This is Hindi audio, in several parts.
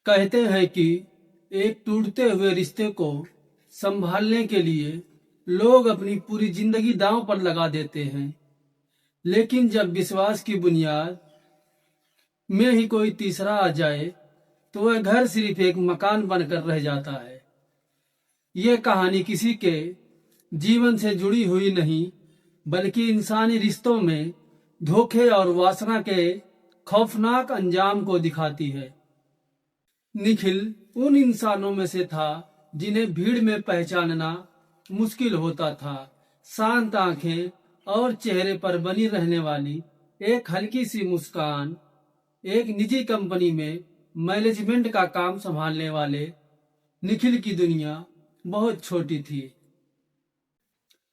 कहते हैं कि एक टूटते हुए रिश्ते को संभालने के लिए लोग अपनी पूरी जिंदगी दांव पर लगा देते हैं, लेकिन जब विश्वास की बुनियाद में ही कोई तीसरा आ जाए तो वह घर सिर्फ एक मकान बनकर रह जाता है। यह कहानी किसी के जीवन से जुड़ी हुई नहीं, बल्कि इंसानी रिश्तों में धोखे और वासना के खौफनाक अंजाम को दिखाती है। निखिल उन इंसानों में से था जिन्हें भीड़ में पहचानना मुश्किल होता था। शांत आंखें और चेहरे पर बनी रहने वाली एक हल्की सी मुस्कान, एक निजी कंपनी में मैनेजमेंट का काम संभालने वाले निखिल की दुनिया बहुत छोटी थी।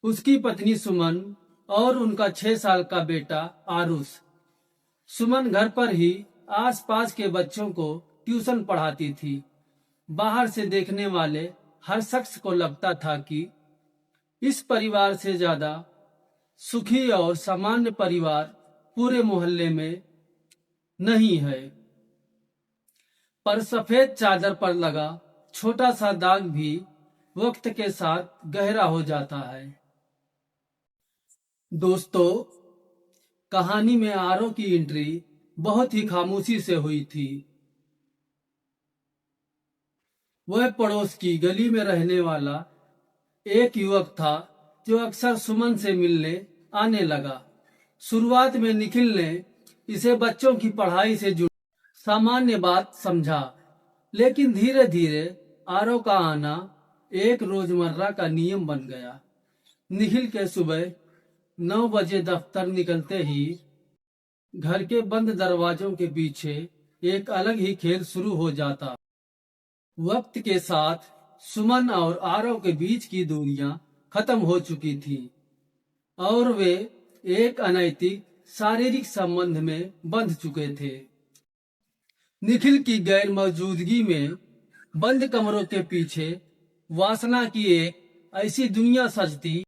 उसकी पत्नी सुमन और उनका 6 साल का बेटा आरुष। सुमन घर पर ही आसपास के बच्चों को ट्यूशन पढ़ाती थी। बाहर से देखने वाले हर शख्स को लगता था कि इस परिवार से ज्यादा सुखी और सामान्य परिवार पूरे मोहल्ले में नहीं है। पर सफेद चादर पर लगा छोटा सा दाग भी वक्त के साथ गहरा हो जाता है। दोस्तों, कहानी में आरव की एंट्री बहुत ही खामोशी से हुई थी। वह पड़ोस की गली में रहने वाला एक युवक था जो अक्सर सुमन से मिलने आने लगा। शुरुआत में निखिल ने इसे बच्चों की पढ़ाई से जुड़ी सामान्य बात समझा, लेकिन धीरे धीरे आरव का आना एक रोजमर्रा का नियम बन गया। निखिल के सुबह 9 बजे दफ्तर निकलते ही घर के बंद दरवाजों के पीछे एक अलग ही खेल शुरू हो जाता। वक्त के साथ सुमन और आरव के बीच की दूरियां खत्म हो चुकी थी और वे एक अनैतिक शारीरिक संबंध में बंध चुके थे। निखिल की गैर मौजूदगी में बंद कमरों के पीछे वासना की एक ऐसी दुनिया सजती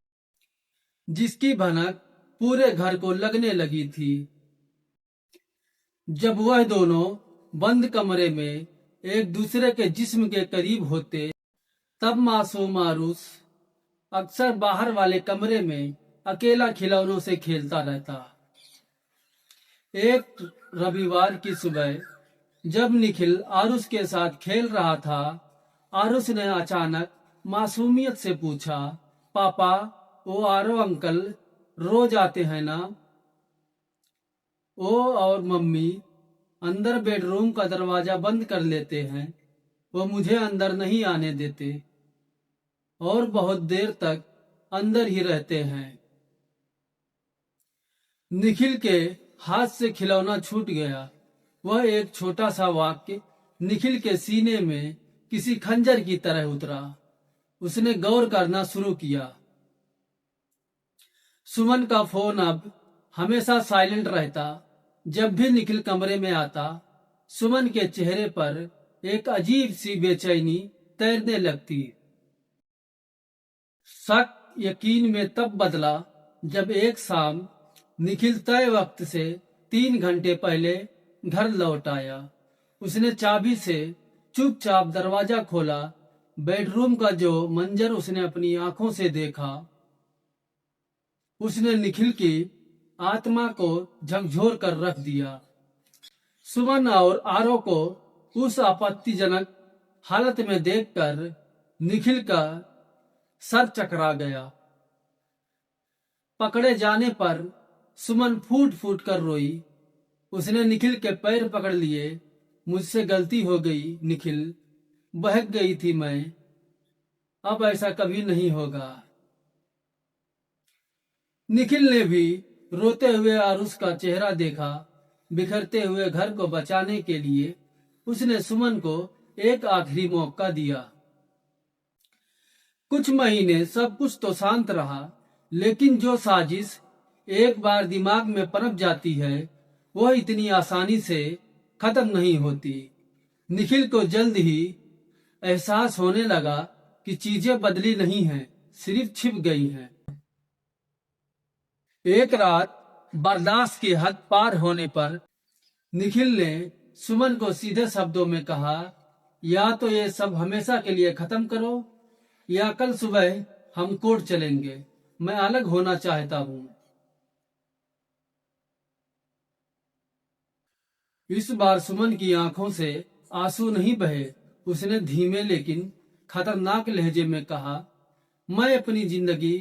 जिसकी भनक पूरे घर को लगने लगी थी। जब वह दोनों बंद कमरे में एक दूसरे के जिस्म के करीब होते, तब मासूम आरुष अक्सर बाहर वाले कमरे में अकेला खिलौनों से खेलता रहता। एक रविवार की सुबह जब निखिल आरुष के साथ खेल रहा था, आरुष ने अचानक मासूमियत से पूछा, पापा, वो आरव अंकल रोज आते हैं ना? वो और मम्मी अंदर बेडरूम का दरवाजा बंद कर लेते हैं। वो मुझे अंदर नहीं आने देते और बहुत देर तक अंदर ही रहते हैं। निखिल के हाथ से खिलौना छूट गया। वह एक छोटा सा वाक्य निखिल के सीने में किसी खंजर की तरह उतरा। उसने गौर करना शुरू किया। सुमन का फोन अब हमेशा साइलेंट रहता। जब भी निखिल कमरे में आता, सुमन के चेहरे पर एक अजीब सी बेचैनी तैरने लगती। शक यकीन में तब बदला जब एक शाम निखिल तय वक्त से 3 घंटे पहले घर लौट आया। उसने चाबी से चुपचाप दरवाजा खोला। बेडरूम का जो मंजर उसने अपनी आंखों से देखा, उसने निखिल की आत्मा को झकझोर कर रख दिया। सुमन और आरव को उस आपत्तिजनक हालत में देखकर निखिल का सर चकरा गया। पकड़े जाने पर सुमन फूट फूट कर रोई। उसने निखिल के पैर पकड़ लिए। मुझसे गलती हो गई निखिल, बहक गई थी मैं, अब ऐसा कभी नहीं होगा। निखिल ने भी रोते हुए आरुष का चेहरा देखा। बिखरते हुए घर को बचाने के लिए उसने सुमन को एक आखिरी मौका दिया। कुछ महीने सब कुछ तो शांत रहा, लेकिन जो साजिश एक बार दिमाग में पनप जाती है, वह इतनी आसानी से खत्म नहीं होती। निखिल को जल्द ही एहसास होने लगा कि चीजें बदली नहीं हैं, सिर्फ छिप गई हैं। एक रात बर्दाश्त की हद पार होने पर निखिल ने सुमन को सीधे शब्दों में कहा, या तो ये सब हमेशा के लिए खत्म करो या कल सुबह हम कोर्ट चलेंगे। मैं अलग होना चाहता हूँ। इस बार सुमन की आंखों से आंसू नहीं बहे। उसने धीमे लेकिन खतरनाक लहजे में कहा, मैं अपनी जिंदगी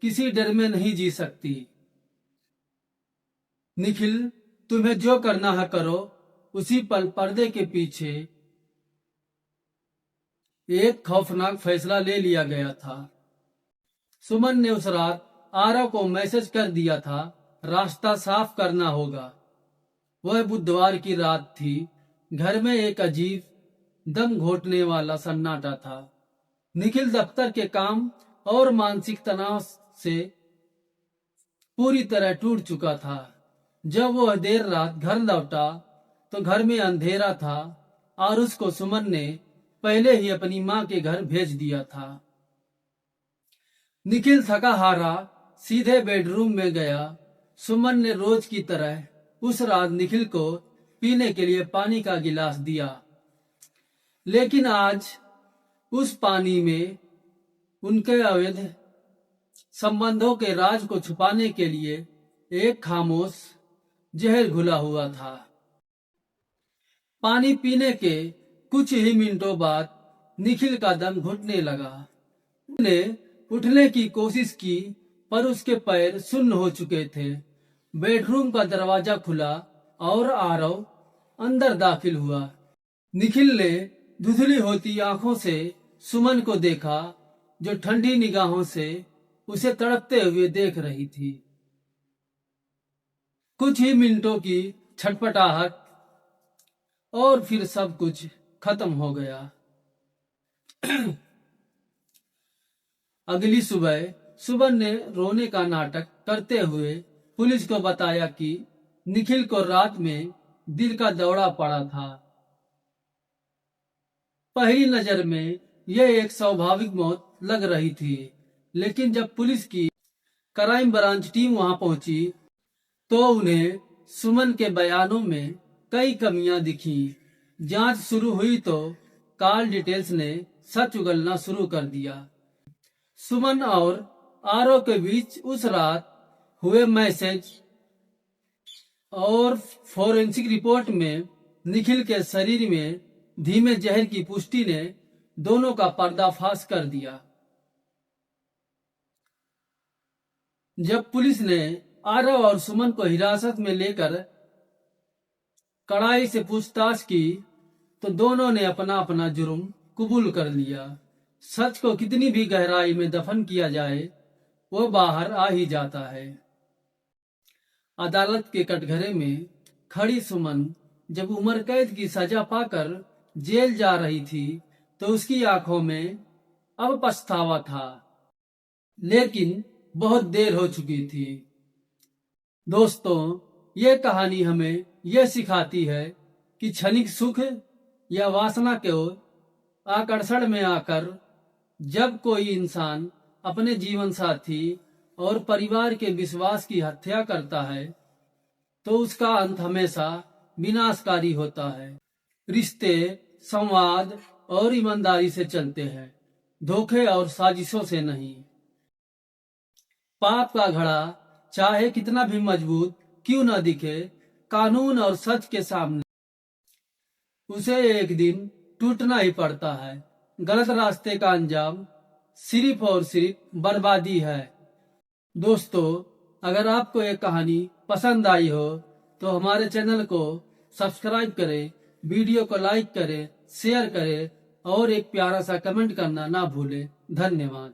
किसी डर में नहीं जी सकती। निखिल, तुम्हें जो करना है करो। उसी पल पर्दे के पीछे एक खौफनाक फैसला ले लिया गया था। सुमन ने उस रात आरव को मैसेज कर दिया था, रास्ता साफ करना होगा। वह बुधवार की रात थी। घर में एक अजीब दम घोटने वाला सन्नाटा था। निखिल दफ्तर के काम और मानसिक तनाव से पूरी तरह टूट चुका था। जब वह देर रात घर लौटा तो घर में अंधेरा था और उसको सुमन ने पहले ही अपनी मां के घर भेज दिया था। निखिल थका हारा सीधे बेडरूम में गया। सुमन ने रोज की तरह उस रात निखिल को पीने के लिए पानी का गिलास दिया, लेकिन आज उस पानी में उनके अवैध संबंधों के राज को छुपाने के लिए एक खामोश जहर घुला हुआ था। पानी पीने के कुछ ही मिनटों बाद निखिल का दम घुटने लगा। उसने उठने की कोशिश की पर उसके पैर सुन्न हो चुके थे। बेडरूम का दरवाजा खुला और आरव अंदर दाखिल हुआ। निखिल ने धुंधली होती आंखों से सुमन को देखा, जो ठंडी निगाहों से उसे तड़पते हुए देख रही थी। कुछ ही मिनटों की छटपटाहट और फिर सब कुछ खत्म हो गया। अगली सुबह सुमन ने रोने का नाटक करते हुए पुलिस को बताया कि निखिल को रात में दिल का दौरा पड़ा था। पहली नजर में यह एक स्वाभाविक मौत लग रही थी, लेकिन जब पुलिस की क्राइम ब्रांच टीम वहां पहुंची तो उन्हें सुमन के बयानों में कई कमियां दिखी। जांच शुरू हुई तो कॉल डिटेल्स ने सच उगलना शुरू कर दिया। सुमन और आरव के बीच उस रात हुए मैसेज और फोरेंसिक रिपोर्ट में निखिल के शरीर में धीमे जहर की पुष्टि ने दोनों का पर्दाफाश कर दिया। जब पुलिस ने आरव और सुमन को हिरासत में लेकर कड़ाई से पूछताछ की तो दोनों ने अपना अपना जुर्म कबूल कर लिया। सच को कितनी भी गहराई में दफन किया जाए, वो बाहर आ ही जाता है। अदालत के कटघरे में खड़ी सुमन जब उम्र कैद की सजा पाकर जेल जा रही थी तो उसकी आंखों में अब पछतावा था, लेकिन बहुत देर हो चुकी थी। दोस्तों, ये कहानी हमें यह सिखाती है कि क्षणिक सुख या वासना के आकर्षण में आकर जब कोई इंसान अपने जीवन साथी और परिवार के विश्वास की हत्या करता है तो उसका अंत हमेशा विनाशकारी होता है। रिश्ते संवाद और ईमानदारी से चलते हैं, धोखे और साजिशों से नहीं। पाप का घड़ा चाहे कितना भी मजबूत क्यों न दिखे, कानून और सच के सामने उसे एक दिन टूटना ही पड़ता है। गलत रास्ते का अंजाम सिर्फ और सिर्फ बर्बादी है। दोस्तों, अगर आपको ये कहानी पसंद आई हो तो हमारे चैनल को सब्सक्राइब करें, वीडियो को लाइक करें, शेयर करें और एक प्यारा सा कमेंट करना ना भूलें। धन्यवाद।